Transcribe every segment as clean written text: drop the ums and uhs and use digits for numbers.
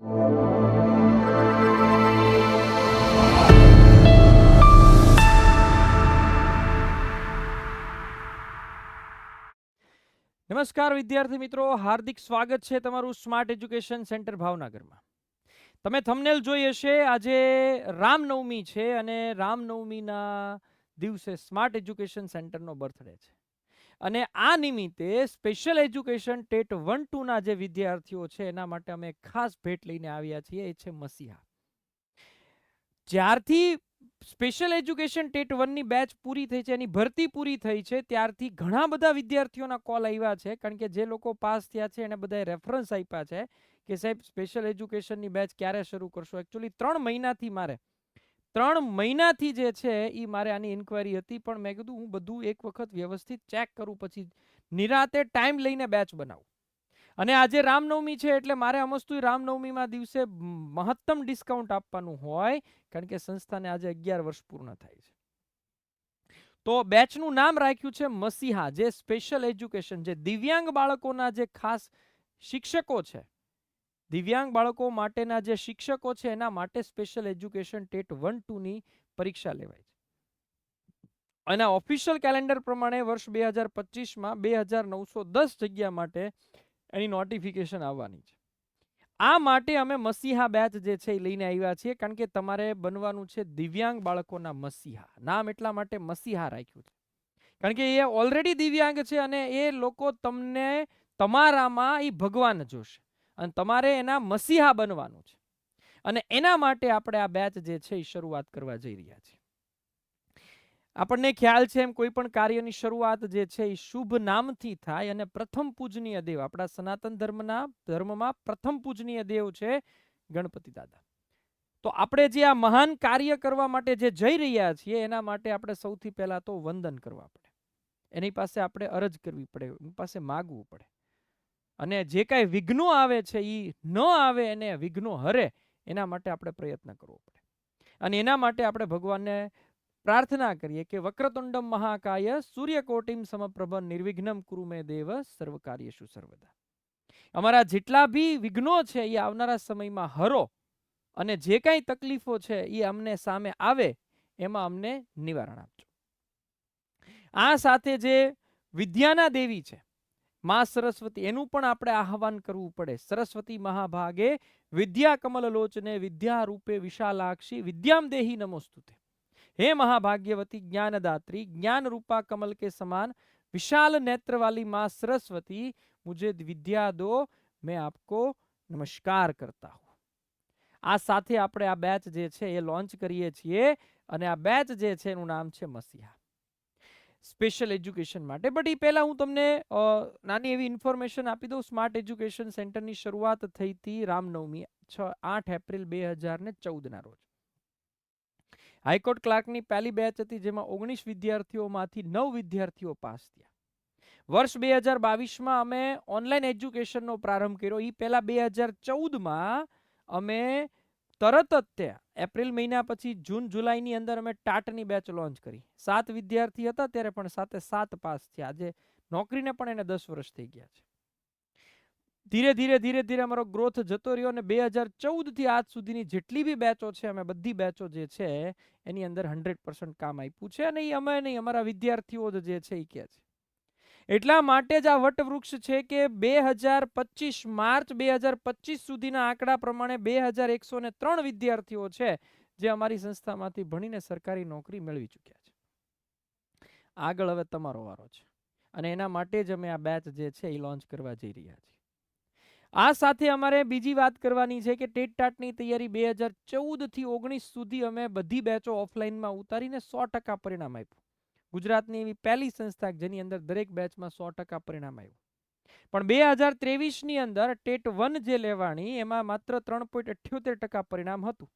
નમસ્કાર વિદ્યાર્થી મિત્રો, હાર્દિક સ્વાગત છે તમારું સ્માર્ટ એજ્યુકેશન સેન્ટર ભાવનગરમાં. તમે થંબનેલ જોઈ હશે, આજે રામનવમી છે અને રામનવમીના દિવસે સ્માર્ટ એજ્યુકેશન સેન્ટરનો બર્થડે છે. અને આ નિમિત્તે સ્પેશિયલ એજ્યુકેશન ટેટ 1-2ના જે વિદ્યાર્થીઓ છે એના માટે અમે ખાસ ભેટ લઈને આવ્યા છીએ, એ છે મસીહા. જ્યારથી સ્પેશિયલ એજ્યુકેશન ટેટ 1ની બેચ પૂરી થઈ છે, એની ભરતી પૂરી થઈ છે, ત્યારથી ઘણા બધા વિદ્યાર્થીઓના કોલ આવ્યા છે. કારણ કે જે લોકો પાસ થયા છે એને બધાએ રેફરન્સ આપ્યા છે કે સાહેબ સ્પેશિયલ એજ્યુકેશનની બેચ ક્યારે શરૂ કરશો. એકચ્યુઅલી 3 મહિનાથી જે છે એ મારે આની ઇન્ક્વાયરી હતી, પણ મેં કીધું હું બધું એક વખત વ્યવસ્થિત ચેક કરું, પછી નિરાતે ટાઈમ લઈને બેચ બનાવું. અને આજે રામનવમી છે એટલે મારે અમસ્તુ રામનવમીમાં દિવસે મહત્તમ ડિસ્કાઉન્ટ આપવાનું હોય, કારણ કે સંસ્થાને આજે 11 વર્ષ પૂર્ણ થાય છે. તો બેચનું નામ રાખ્યું છે મસીહા, જે સ્પેશિયલ એજ્યુકેશન, જે દિવ્યાંગ બાળકોના જે ખાસ શિક્ષકો છે, દિવ્યાંગ બાળકો માટેના જે શિક્ષકો છે એના માટે સ્પેશિયલ એજ્યુકેશન ટેટ 1-2ની પરીક્ષા લેવાય છે. અને ઓફિશિયલ કેલેન્ડર પ્રમાણે વર્ષ 2025માં 2910 જગ્યા માટે એની નોટિફિકેશન આવવાની છે. આ માટે અમે મસીહા બેચ જે છે એ લઈને આવ્યા છીએ, કારણ કે તમારે બનવાનું છે દિવ્યાંગ બાળકોના મસીહા. નામ એટલા માટે મસીહા રાખ્યું છે કારણ કે એ ઓલરેડી દિવ્યાંગ છે અને એ લોકો તમને તમારામાં એ ભગવાન જોશે અને તમારે એના મસીહા બનવાનું છે. અને એના માટે આપણે આ બેચ જે છે એ શરૂઆત કરવા જઈ રહ્યા છીએ. આપણને ખ્યાલ છે એમ કોઈ પણ કાર્યની શરૂઆત જે છે એ શુભ નામથી થાય, અને પ્રથમ પૂજનીય દેવ, આપણા સનાતન ધર્મમાં પ્રથમ પૂજનીય દેવ છે ગણપતિ દાદા. તો આપણે જે આ મહાન કાર્ય કરવા માટે જે જઈ રહ્યા છીએ એના માટે આપણે સૌથી પહેલા તો વંદન કરવા પડે, એની પાસે આપણે અરજ કરવી પડે, એની પાસે માગવું પડે. અને જે કાંઈ વિઘ્નો આવે છે એ ન આવે, એને વિઘ્નો હરે, એના માટે આપણે પ્રયત્ન કરવો પડે. અને એના માટે આપણે ભગવાનને પ્રાર્થના કરીએ કે વક્રતુંડમ મહાકાય સૂર્યકોટિમ સમપ્રભ નિર્વિઘ્નમ કુરુ મે દેવ સર્વ કાર્યેષુ સર્વદા. અમારા જેટલા બી વિઘ્નો છે એ આવનારા સમયમાં હરો, અને જે કાંઈ તકલીફો છે એ અમને સામે આવે એમાં અમને નિવારણ આપજો. આ સાથે જે વિદ્યાના દેવી છે માં સરસ્વતી, એનું પણ આપણે આહવાન કરવું પડે. સરસ્વતી મહાભાગે વિદ્યા કમલ લોચને વિદ્યા રૂપે વિશાલાક્ષી વિદ્યામ દેહી નમોસ્તુતે. हे महाभाग्यवती ज्ञानदात्री, ज्ञान रूपा कमल के समान विशाल नेत्र वाली माँ सरस्वती, मुझे विद्या दो, मैं आपको नमस्कार करता हूँ. આ સાથે આપણે આ બેચ જે છે એ લોન્ચ કરીએ છીએ, અને આ બેચ જે છે એનું નામ છે મસીહા, સ્પેશિયલ એજ્યુકેશન માટે. બટ એ પહેલા હું તમને નાની એવી ઇન્ફોર્મેશન આપી દઉં. સ્માર્ટ એજ્યુકેશન સેન્ટરની શરૂઆત થઈ હતી રામનવમી 8 એપ્રિલ 2014ના રોજ. હાઈકોર્ટ ક્લાર્કની પહેલી બેચ હતી, જેમાં 19 વિદ્યાર્થીઓમાંથી 9 વિદ્યાર્થીઓ પાસ થયા. વર્ષ 2022માં અમે ઓનલાઈન એજ્યુકેશનનો પ્રારંભ કર્યો. એ પહેલા 2014માં અમે તરત જ એપ્રિલ મહિના પછી જૂન જુલાઈની અંદર અમે ટાટની બેચ લોન્ચ કરી. 7 વિદ્યાર્થી હતા ત્યારે, પણ 7 પાસ થયા. આજે નોકરીને પણ એને 10 વર્ષ થઈ ગયા છે. ધીરે ધીરે અમારો ગ્રોથ જતો રહ્યો, અને 2014 થી આજ સુધીની જેટલી બી બેચો છે, અમે બધી બેચો જે છે એની અંદર 100% કામ આપ્યું છે. અને એ અમે નહીં, અમારા વિદ્યાર્થીઓ જે છે એ કહે છે. એટલા માટે જ આ વટવૃક્ષ છે કે 2025 માર્ચ 2025 સુધીના આંકડા પ્રમાણે 2103 વિદ્યાર્થીઓ છે જે અમારી સંસ્થામાંથી ભણીને સરકારી નોકરી મેળવી ચૂક્યા છે. આગળ હવે તમારો વારો છે, અને એના માટે જ અમે આ બેચ જે છે એ લોન્ચ કરવા જઈ રહ્યા છીએ. આ સાથે અમારે બીજી વાત કરવાની છે કે ટેટ ટાટની તૈયારી 2014 થી 19 સુધી અમે બધી બેચો ઓફલાઈનમાં ઉતારીને 100% પરિણામ આપ્યું. ગુજરાતની એવી પહેલી સંસ્થા જેની અંદર દરેક બેચમાં 100% પરિણામ આવ્યું. પણ 2023ની અંદર ટેટ 1 જે લેવાની, એમાં માત્ર 3.78% પરિણામ હતું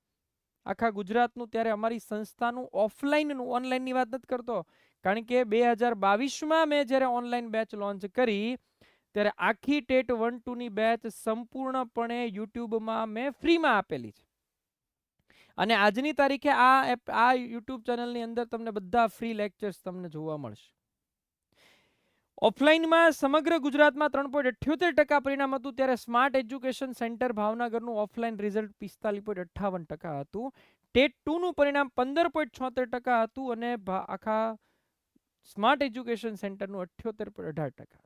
આખા ગુજરાતનું. ત્યારે અમારી સંસ્થાનું ઓફલાઈનનું, ઓનલાઈનની વાત નથી કરતો, કારણ કે 2022માં મેં જ્યારે ઓનલાઈન બેચ લોન્ચ કરી ત્યારે આખી ટેટ 1-2ની બેચ સંપૂર્ણપણે યુટ્યુબમાં મેં ફ્રીમાં આપેલી છે. અને આજની તારીખે આ યુટ્યુબ ચેનલની અંદર તમને બધા ફ્રી લેક્ચર્સ તમને જોવા મળશે. ઓફલાઈનમાં સમગ્ર ગુજરાતમાં 3.78% પરિણામ હતું, ત્યારે સ્માર્ટ એજ્યુકેશન સેન્ટર ભાવનગરનું ઓફલાઈન રિઝલ્ટ 45.58% હતું. ટેટ 2 નું પરિણામ 15.76% હતું અને આખા સ્માર્ટ એજ્યુકેશન સેન્ટરનું 78.18% હતું.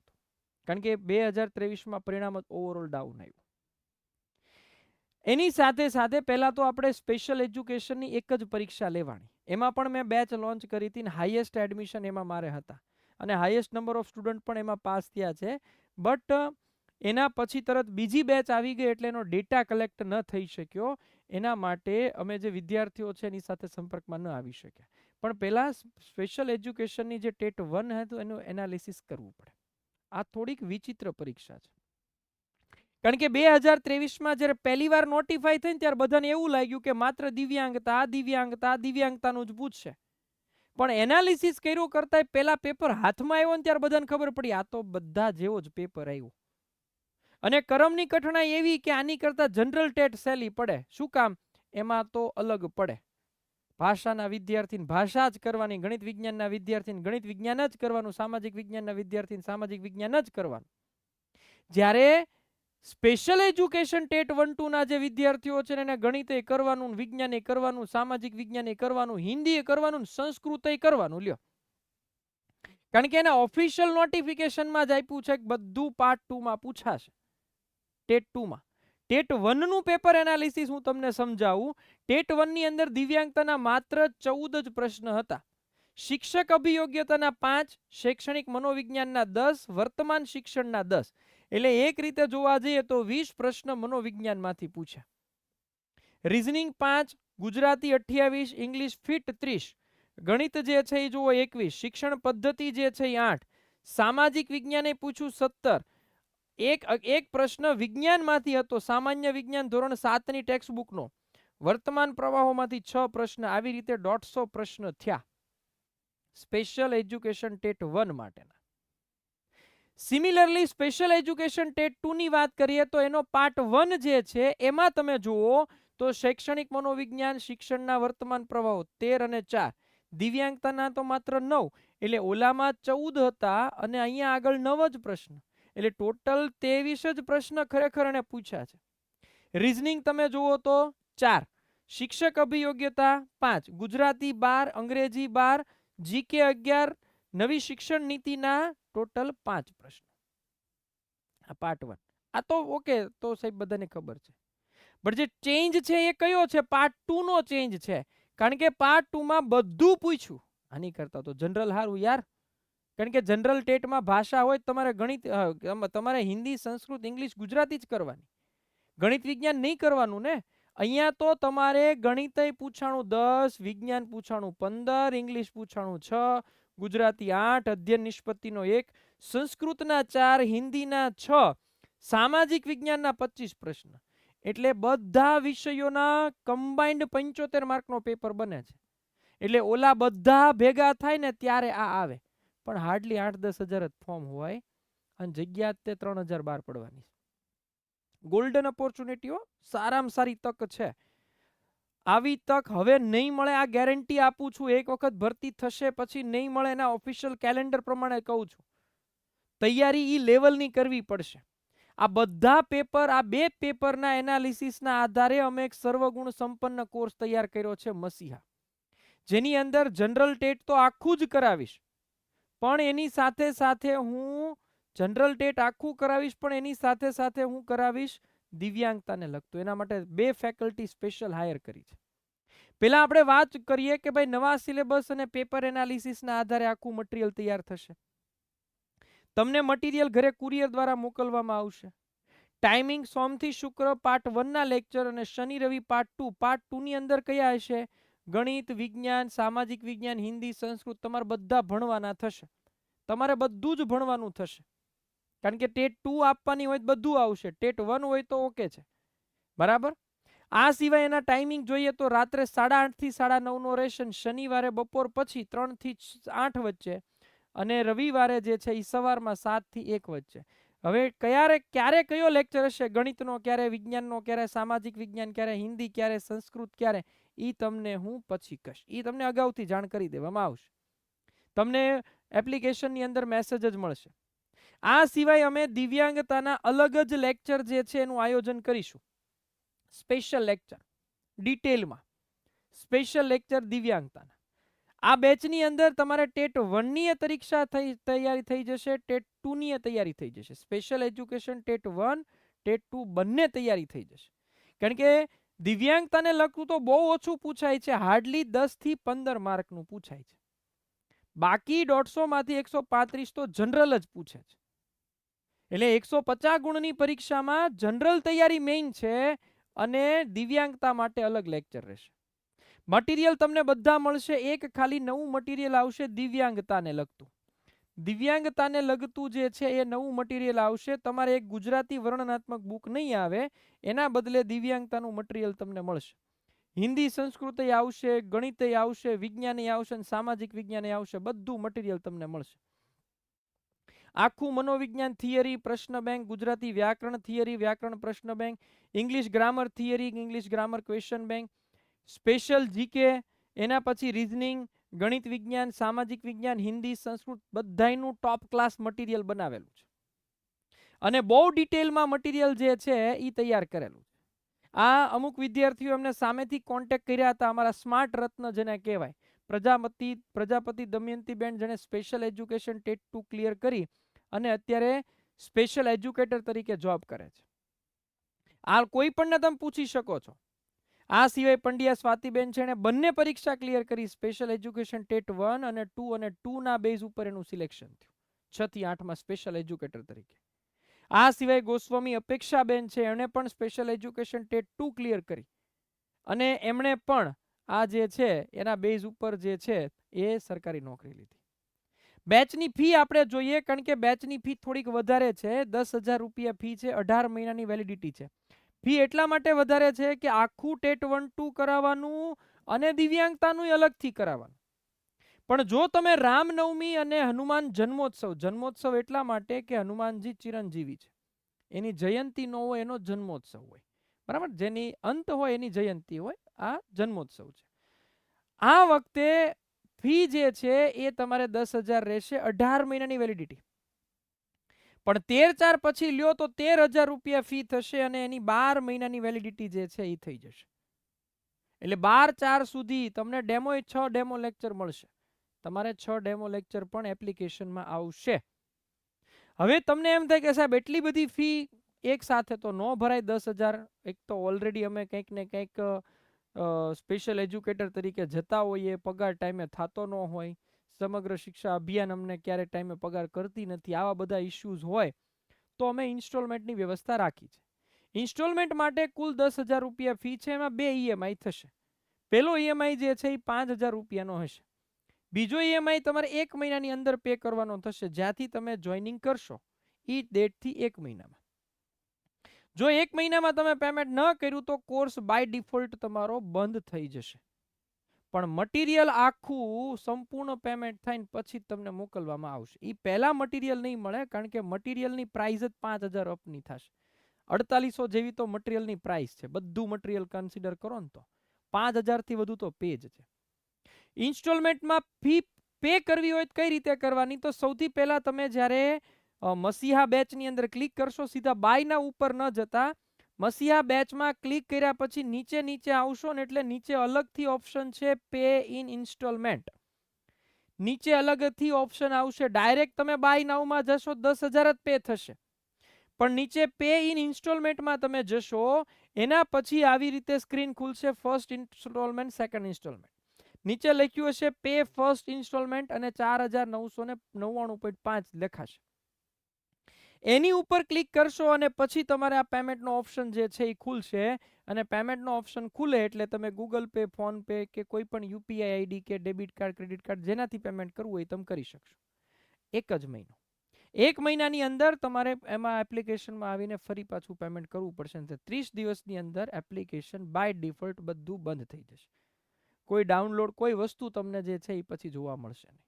કારણ કે 2023માં પરિણામ ઓવરઓલ ડાઉન આવ્યું. એની સાથે સાથે પહેલા તો આપણે સ્પેશિયલ એજ્યુકેશનની એક જ પરીક્ષા લેવાની, એમાં પણ મેં બેચ લોન્ચ કરી હતી ને હાઈએસ્ટ એડમિશન એમાં મારે હતા અને હાઈએસ્ટ નંબર ઓફ સ્ટુડન્ટ પણ એમાં પાસ થયા છે. બટ એના પછી તરત બીજી બેચ આવી ગઈ એટલે એનો ડેટા કલેક્ટ ન થઈ શક્યો. એના માટે અમે જે વિદ્યાર્થીઓ છે એની સાથે સંપર્કમાં ન આવી શક્યા. પણ પહેલાં સ્પેશિયલ એજ્યુકેશનની જે ટેટ 1 હતું એનું એનાલિસિસ કરવું પડે. આ થોડીક વિચિત્ર પરીક્ષા છે. કારણ કે 2023માં જ્યારે પહેલી વાર નોટિફાઈ થઈ ત્યારે બધાને એવું લાગ્યું કે માત્ર દિવ્યાંગતાનું જ પૂછશે. પણ એનાલિસિસ કર્યું કરતા પહેલા પેપર હાથમાં આવ્યો ને ત્યારે બધાને ખબર પડી આ તો બધા જેવો જ પેપર આવ્યો. અને કરમની કઠણાઈ એવી કે આની કરતા જનરલ ટેટ સહેલી પડે. શું કામ? એમાં તો અલગ પડે. ભાષાના વિદ્યાર્થીને ભાષા જ કરવાની, ગણિત વિજ્ઞાનના વિદ્યાર્થીને ગણિત વિજ્ઞાન જ કરવાનું, સામાજિક વિજ્ઞાનના વિદ્યાર્થીને સામાજિક વિજ્ઞાન જ કરવાનું. જ્યારે સ્પેશિયલ એજ્યુકેશન ટેટ 1-2 ના જે વિદ્યાર્થીઓ છે એને ગણિતે કરવાનું, વિજ્ઞાને કરવાનું, સામાજિક વિજ્ઞાને કરવાનું, હિન્દી કરવાનું, સંસ્કૃત કરવાનું. લ્યો, કારણ કે એના ઓફિશિયલ નોટિફિકેશનમાં જ આપ્યું છે કે બધું પાર્ટ 2 માં પૂછાશે. ટેટ 2 માં ટેટ 1 નું પેપર એનાલિસિસ હું તમને સમજાવું. ટેટ 1 ની અંદર દિવ્યાંગતાના માત્ર 14 જ પ્રશ્ન હતા. શિક્ષક અભિયોગ્યતાના 5, શૈક્ષણિક મનોવિજ્ઞાનના 10, વર્તમાન શિક્ષણના 10. એટલે એક રીતે જોવા જઈએ તો 20 પ્રશ્ન મનોવિજ્ઞાનમાંથી પૂછ્યા. રીઝનિંગ 5, ગુજરાતી 28, ઇંગ્લિશ ફિટ 30, ગણિત જે છે એ જુઓ 21, શિક્ષણ પદ્ધતિ જે છે એ 8, સામાજિક વિજ્ઞાને પૂછ્યું 17. એક પ્રશ્ન વિજ્ઞાનમાંથી હતો, સામાન્ય વિજ્ઞાન ધોરણ 7 ની ટેક્સ્ટબુકનો. વર્તમાન પ્રવાહોમાંથી 6 પ્રશ્ન. આવી રીતે 150 પ્રશ્ન થયા સ્પેશિયલ એજ્યુકેશન ટેટ 1 માટેના. સિમિલરલી સ્પેશિયલ એજ્યુકેશન ટેટ 2 ની વાત કરીએ તો એનો પાર્ટ 1 જે છે એમાં તમે જુઓ તો શૈક્ષણિક મનોવિજ્ઞાન, શિક્ષણના વર્તમાન પ્રવાહો 13 અને 4, દિવ્યાંગતાના તો માત્ર 9, એટલે ઓલામાં 14 હતા અને અહીંયા આગળ 9 જ પ્રશ્ન, એટલે ટોટલ 23 જ પ્રશ્ન ખરેખર એને પૂછ્યા છે. રીઝનિંગ તમે જુઓ તો 4, શિક્ષક અભિયોગ્યતા 5, ગુજરાતી 12, અંગ્રેજી 12, જીકે 11, નવી શિક્ષણ નીતિના ટોટલ 5 પ્રશ્નો. આ પાર્ટ 1. આ તો ઓકે, તો સાહેબ બધાને ખબર છે. પણ જે ચેન્જ છે એ કયો છે? પાર્ટ 2 નો ચેન્જ છે. કારણ કે પાર્ટ 2 માં બધું પૂછ્યું. આની કરતા તો જનરલ હારું યાર. કારણ કે જનરલ ટેટમાં ભાષા હોય તમારે ગણિત, તમારે હિન્દી, સંસ્કૃત, ઇંગ્લિશ, ગુજરાતી જ કરવાની. ગણિત વિજ્ઞાન નહીં કરવાનું ને. અહીંયા તો તમારે ગણિત પૂછાણું 10, વિજ્ઞાન પૂછાણું 15, ઇંગ્લિશ પૂછાણું 6, ગુજરાતી 8, અધ્યયન નિષ્પત્તિનો 1, સંસ્કૃતના 4, હિન્દીના 6, સામાજિક વિજ્ઞાનના 25 પ્રશ્ન. એટલે બધા વિષયોના કમ્બાઇન્ડ 75 માર્કનો પેપર બને છે. એટલે ઓલા બધા ભેગા થાય ને ત્યારે આ આવે. પણ હાર્ડલી 8-10 હજાર જ ફોર્મ હોય અને જગ્યા તે 3000 બહાર પડવાની. ગોલ્ડન ઓપોર્ચ્યુનિટીઓ, સારામાં સારી તક છે. આવી તક હવે નહીં મળે, આ ગેરંટી આપું છું. એક વખત ભરતી થશે પછી નહીં મળે. એના ઓફિશિયલ કેલેન્ડર પ્રમાણે કહું છું. તૈયારી ઈ લેવલની કરવી પડશે. આ બધા પેપર, આ 2 પેપરના એનાલિસિસના આધારે અમે એક સર્વગુણ સંપન્ન કોર્સ તૈયાર કર્યો છે મસીહા, જેની અંદર જનરલ ટેટ તો આખું જ કરાવીશ, પણ એની સાથે સાથે હું જનરલ ટેટ આખું કરાવીશ, પણ એની સાથે સાથે હું કરાવીશ દિવ્યાંગતાને લગતું. એના માટે 2 ફેકલ્ટી સ્પેશિયલ હાયર કરી છે. પહેલા આપણે વાત કરીએ કે ભાઈ નવા સિલેબસ અને પેપર એનાલિસિસના આધારે આખું મટીરિયલ તૈયાર થશે. તમને મટીરિયલ ઘરે કુરિયર દ્વારા મોકલવામાં આવશે. ટાઈમિંગ સોમથી શુક્ર પાર્ટ 1 ના લેક્ચર અને શનિ રવિ પાર્ટ 2. પાર્ટ 2 ની અંદર કયા હશે? ગણિત, વિજ્ઞાન, સામાજિક વિજ્ઞાન, હિન્દી, સંસ્કૃત તમારે બધા ભણવાના થશે. તમારે બધું જ ભણવાનું થશે. કારણ કે ટેટ 2 આપવાની હોય તો બધું આવશે. ટેટ 1 હોય તો ઓકે છે, બરાબર. આ સિવાય એના ટાઈમિંગ જોઈએ તો રાત્રે 8:30 થી 9:30 નો રહેશે. શનિવારે બપોર પછી 3 થી 8 વચ્ચે અને રવિવારે જે છે એ સવારમાં 7 થી 1 વચ્ચે. હવે ક્યારે કયો લેક્ચર હશે? ગણિતનો ક્યારે, વિજ્ઞાનનો ક્યારે, સામાજિક વિજ્ઞાન ક્યારે, હિન્દી ક્યારે, સંસ્કૃત ક્યારે, એ તમને હું પછી કહીશ. એ તમને અગાઉથી જાણ કરી દેવામાં આવશે. તમને એપ્લિકેશનની અંદર મેસેજ જ મળશે. આ સિવાય અમે દિવ્યાંગતાના અલગ જ લેક્ચર જે છે એનું આયોજન કરીશું, સ્પેશિયલ લેક્ચર ડિટેલમાં, સ્પેશિયલ લેક્ચર દિવ્યાંગતાના. આ બેચની અંદર તમારે ટેટ 1 ની પરીક્ષા તૈયારી થઈ જશે, ટેટ 2 ની તૈયારી થઈ જશે. સ્પેશિયલ એજ્યુકેશન ટેટ 1 ટેટ 2 બંને તૈયારી થઈ જશે. કારણ કે દિવ્યાંગતાને લગતું તો બહુ ઓછું પૂછાય છે, હાર્ડલી 10 થી 15 માર્કનું પૂછાય છે. બાકી 150 માંથી 135 તો જનરલ જ પૂછે છે. એટલે 150 ગુણની પરીક્ષામાં જનરલ તૈયારી મેઇન છે અને દિવ્યાંગતા માટે અલગ લેક્ચર રહેશે. મટીરિયલ તમને બધા મળશે. એક ખાલી નવું મટીરિયલ આવશે દિવ્યાંગતાને લગતું. દિવ્યાંગતાને લગતું જે છે એ નવું મટીરિયલ આવશે. તમારે એક ગુજરાતી વર્ણનાત્મક બુક નહીં આવે, એના બદલે દિવ્યાંગતાનું મટીરિયલ તમને મળશે. હિન્દી સંસ્કૃત આવશે, ગણિત આવશે, વિજ્ઞાન આવશે, સામાજિક વિજ્ઞાન આવશે. બધું મટીરિયલ તમને મળશે. આખું મનોવિજ્ઞાન થિયરી, પ્રશ્ન બેંક, ગુજરાતી વ્યાકરણ થિયરી, વ્યાકરણ પ્રશ્ન bank, English grammar theory, English grammar question bank, special GK, એના પછી રીઝનિંગ, ગણિત વિજ્ઞાન, સામાજિક વિજ્ઞાન, હિન્દી, સંસ્કૃત, બધાયનું ટોપ ક્લાસ મટીરિયલ બનાવેલું છે. અને બહુ ડિટેલમાં મટીરિયલ જે છે એ તૈયાર કરેલું છે. આ અમુક વિદ્યાર્થીઓ એમને સામેથી કોન્ટેક્ટ કર્યા હતા, અમારા સ્માર્ટ રત્ન જેને કહેવાય, પ્રજાપતિ દમયંતીબેન, જેને સ્પેશિયલ એજ્યુકેશન ટેટ 2 ક્લિયર કરી અને અત્યારે સ્પેશિયલ એજ્યુકેટર તરીકે જોબ કરે છે. આ કોઈ પણને તમે પૂછી શકો છો. આ સિવાય પંડ્યા સ્વાતિબેન છે, એને બંને પરીક્ષા ક્લિયર કરી, સ્પેશિયલ એજ્યુકેશન ટેટ 1 અને 2 અને 2 ના બેઝ ઉપર એનું સિલેક્શન થયું 6 થી 8 માં સ્પેશિયલ એજ્યુકેટર તરીકે. આ સિવાય ગોસ્વામી અપેક્ષાબેન છે, એણે પણ સ્પેશિયલ એજ્યુકેશન ટેટ 2 ક્લિયર કરી અને એમણે પણ આ જે છે એના બેઝ ઉપર જે છે એ સરકારી નોકરી લીધી. બેચની ફી આપણે જોઈએ, કારણ કે બેચની ફી થોડીક વધારે છે. 10,000 રૂપિયા ફી છે, 18 મહિનાની વેલિડિટી છે. ફી એટલા માટે વધારે છે કે આખું ટેટ 1 2 કરાવવાનું અને દિવ્યાંગતાનું અલગથી કરાવવાનું. પણ જો તમે રામનવમી અને હનુમાન જન્મોત્સવ એટલા માટે કે હનુમાનજી ચિરંજીવી છે, એની જયંતિ ન હોય એનો જન્મોત્સવ હોય, બરાબર, જેની અંત હોય એની જયંતિ હોય, આ જન્મોત્સવ છે. આ વખતે ફી જે છે એ તમારે 10,000 રહેશે, 18 મહિનાની વેલિડિટી. પણ 13/4 પછી લ્યો તો 13,000 રૂપિયા ફી થશે અને એની 12 મહિનાની વેલિડિટી જે છે એ થઈ જશે. એટલે 12/4 સુધી તમને ડેમો 6 ડેમો લેક્ચર મળશે. તમારે 6 ડેમો લેક્ચર પણ એપ્લિકેશનમાં આવશે. હવે તમને એમ થાય કે સાહેબ એટલી બધી ફી એક સાથે તો ન ભરાય 10,000. એક તો ઓલરેડી અમે કંઈક ને કંઈક સ્પેશિયલ એજ્યુકેટર તરીકે જતા હોઈએ, પગાર ટાઈમે થતો ન હોય, સમગ્ર શિક્ષા અભિયાન અમને ક્યારે ટાઈમે પગાર કરતી નથી, આવા બધા ઇશ્યુઝ હોય તો અમે ઇન્સ્ટોલમેન્ટની વ્યવસ્થા રાખી છે. ઇન્સ્ટોલમેન્ટ માટે કુલ 10,000 રૂપિયા ફી છે, એમાં 2 ઈએમઆઈ થશે. પહેલો ઈએમઆઈ જે છે એ 5,000 રૂપિયાનો હશે. બીજો ઈએમઆઈ તમારે 1 મહિનાની અંદર પે કરવાનો થશે, જ્યાંથી તમે જોઈનિંગ કરશો એ ડેટથી 1 મહિનામાં. જો 1 મહિનામાં તમે પેમેન્ટ ન કર્યું તો કોર્સ બાય ડિફોલ્ટ તમારો બંધ થઈ જશે. પણ મટીરિયલ આખું સંપૂર્ણ પેમેન્ટ થઈને પછી તમને મોકલવામાં આવશે. એ પહેલા મટીરિયલ નહીં મળે, કારણ કે મટીરિયલની પ્રાઇસ જ 5,000 અપની થશે. 4800 જેવી તો મટીરિયલની પ્રાઇસ છે. બધું મટીરિયલ કન્સિડર કરો ને તો 5,000 થી વધુ તો પેજ છે. ઇન્સ્ટોલમેન્ટમાં ફી પે કરવી હોય કઈ રીતે કરવાની, તો સૌથી પહેલા તમે જ્યારે મસીહા બેચની અંદર ક્લિક કરશો, સીધા બાયના ઉપર ન જતા મસીહા બેચમાં ક્લિક કર્યા પછી નીચે આવશો ને એટલે નીચે અલગથી ઓપ્શન છે પે ઇન ઇન્સ્ટોલમેન્ટ. નીચે અલગથી ઓપ્શન આવશે. ડાયરેક્ટ તમે બાય નાઉમાં જશો 10,000 જ પે થશે. પણ નીચે પે ઇન ઇન્સ્ટોલમેન્ટમાં તમે જશો, એના પછી આવી રીતે સ્ક્રીન ખુલશે, ફર્સ્ટ ઇન્સ્ટોલમેન્ટ, સેકન્ડ ઇન્સ્ટોલમેન્ટ. નીચે લખ્યું હશે પે ફર્સ્ટ ઇન્સ્ટોલમેન્ટ અને 4,999.5 લખાશે. એની ઉપર ક્લિક કરશો અને પછી તમારે આ પેમેન્ટનો ઓપ્શન જે છે એ ખુલશે. અને પેમેન્ટનો ઓપ્શન ખુલે એટલે તમે ગૂગલ પે, ફોન પે કે કોઈ પણ યુપીઆઈ આઈડી કે ડેબિટ કાર્ડ, ક્રેડિટ કાર્ડ જેનાથી પેમેન્ટ કરવું હોય તમે કરી શકશો. એક જ મહિનો. 1 મહિનાની અંદર તમારે એમાં એપ્લિકેશનમાં આવીને ફરી પાછું પેમેન્ટ કરવું પડશે. 30 દિવસની અંદર એપ્લિકેશન બાય ડિફોલ્ટ બધું બંધ થઈ જશે. કોઈ ડાઉનલોડ કોઈ વસ્તુ તમને જે છે એ પછી જોવા મળશે નહીં.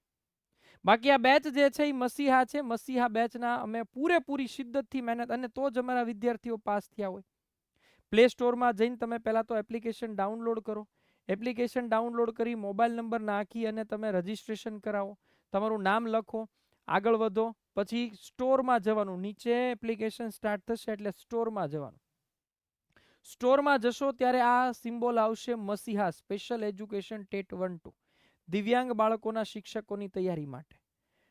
બાકી આ બેચ જે છે એ મસીહા છે. મસીહા બેચના અમે પૂરેપૂરી શિદ્દતથી મહેનત, અને તો જ અમારા વિદ્યાર્થીઓ પાસ થયા હોય. પ્લે સ્ટોરમાં જઈને તમે પહેલાં તો એપ્લિકેશન ડાઉનલોડ કરો. એપ્લિકેશન ડાઉનલોડ કરી મોબાઈલ નંબર નાખી અને તમે રજિસ્ટ્રેશન કરાવો. તમારું નામ લખો, આગળ વધો, પછી સ્ટોરમાં જવાનું, નીચે એપ્લિકેશન સ્ટાર્ટ થશે એટલે સ્ટોરમાં જવાનું. સ્ટોરમાં જશો ત્યારે આ સિમ્બોલ આવશે મસીહા સ્પેશિયલ એજ્યુકેશન ટેટ 1-2 દિવ્યાંગ બાળકોના શિક્ષકોની તૈયારી માટે.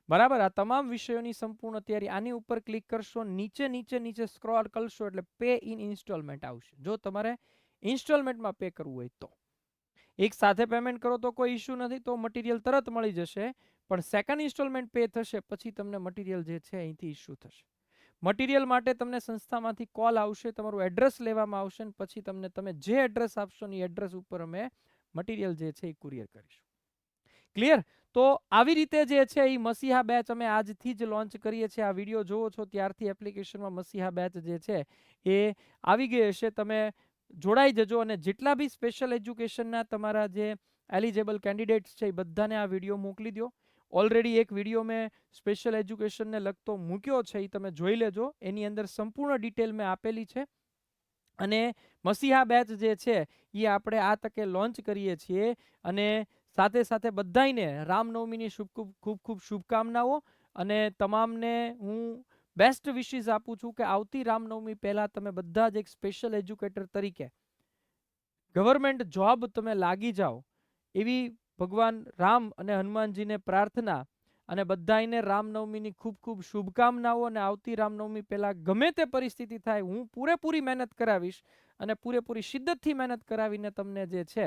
બરાબર, આ તમામ વિષયોની સંપૂર્ણ તૈયારી. આની ઉપર ક્લિક કરશો, નીચે નીચે નીચે સ્ક્રોલ કરશો એટલે પે ઇન ઇન્સ્ટોલમેન્ટ આવશે. જો તમારે ઇન્સ્ટોલમેન્ટમાં પે કરવું હોય તો એક સાથે પેમેન્ટ કરો તો કોઈ ઇશ્યુ નથી, તો મટીરિયલ તરત મળી જશે. પણ સેકન્ડ ઇન્સ્ટોલમેન્ટ પે થશે પછી તમને મટીરિયલ જે છે અહીંથી ઇશ્યુ થશે. મટીરિયલ માટે તમને સંસ્થામાંથી કોલ આવશે, તમારું એડ્રેસ લેવામાં આવશે અને પછી તમે જે એડ્રેસ આપશો ને એ એડ્રેસ ઉપર અમે મટીરિયલ જે છે એ કુરિયર કરીશું. ક્લિયર? તો આવી રીતે જે છે એ મસીહા બેચ અમે આજથી જ લોન્ચ કરીએ છીએ. આ વિડીયો જોવો છો ત્યારથી એપ્લિકેશનમાં મસીહા બેચ જે છે એ આવી ગઈ હશે. તમે જોડાઈ જજો અને જેટલા બી સ્પેશિયલ એજ્યુકેશનના તમારા જે એલિજિબલ કેન્ડિડેટ્સ છે એ બધાને આ વિડીયો મોકલી દો. ઓલરેડી એક વિડીયો મેં સ્પેશિયલ એજ્યુકેશનને લગતો મૂક્યો છે, એ તમે જોઈ લેજો. એની અંદર સંપૂર્ણ ડિટેલ મેં આપેલી છે. અને મસીહા બેચ જે છે એ આપણે આ તકે લોન્ચ કરીએ છીએ. અને સાથે સાથે બધાને રામનવમીની ખૂબ ખૂબ શુભકામનાઓ. અને તમામને હું બેસ્ટ વિશીસ આપું છું કે આવતી રામનવમી પહેલા તમે બધા જ એક સ્પેશિયલ એજ્યુકેટર તરીકે ગવર્મેન્ટ જોબ તમે લાગી જાઓ એવી ભગવાન રામ અને હનુમાનજીને પ્રાર્થના. અને બધાને રામનવમીની ખૂબ ખૂબ શુભકામનાઓ. અને આવતી રામનવમી પહેલા ગમે તે પરિસ્થિતિ થાય હું પૂરેપૂરી મહેનત કરાવીશ અને પૂરેપૂરી શિદ્દતથી મહેનત કરાવીને તમને જે છે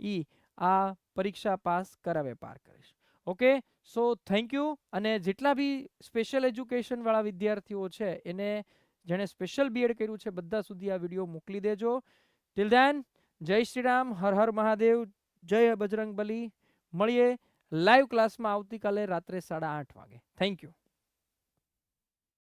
એ આ પરીક્ષા પાસ કરાવે પાર કરીશ. Okay, so thank you. અને જેટલા બી સ્પેશિયલ એજ્યુકેશન વાળા વિદ્યાર્થીઓ છે એને જેણે સ્પેશિયલ બીએડ કર્યું છે બધા સુધી આ વિડીયો મોકલી દેજો. ટિલ ધેન, જય શ્રી રામ, હર હર મહાદેવ, જય બજરંગ બલી. મળીએ લાઈવ ક્લાસમાં આવતીકાલે રાત્રે 8:30 વાગે. Thank you.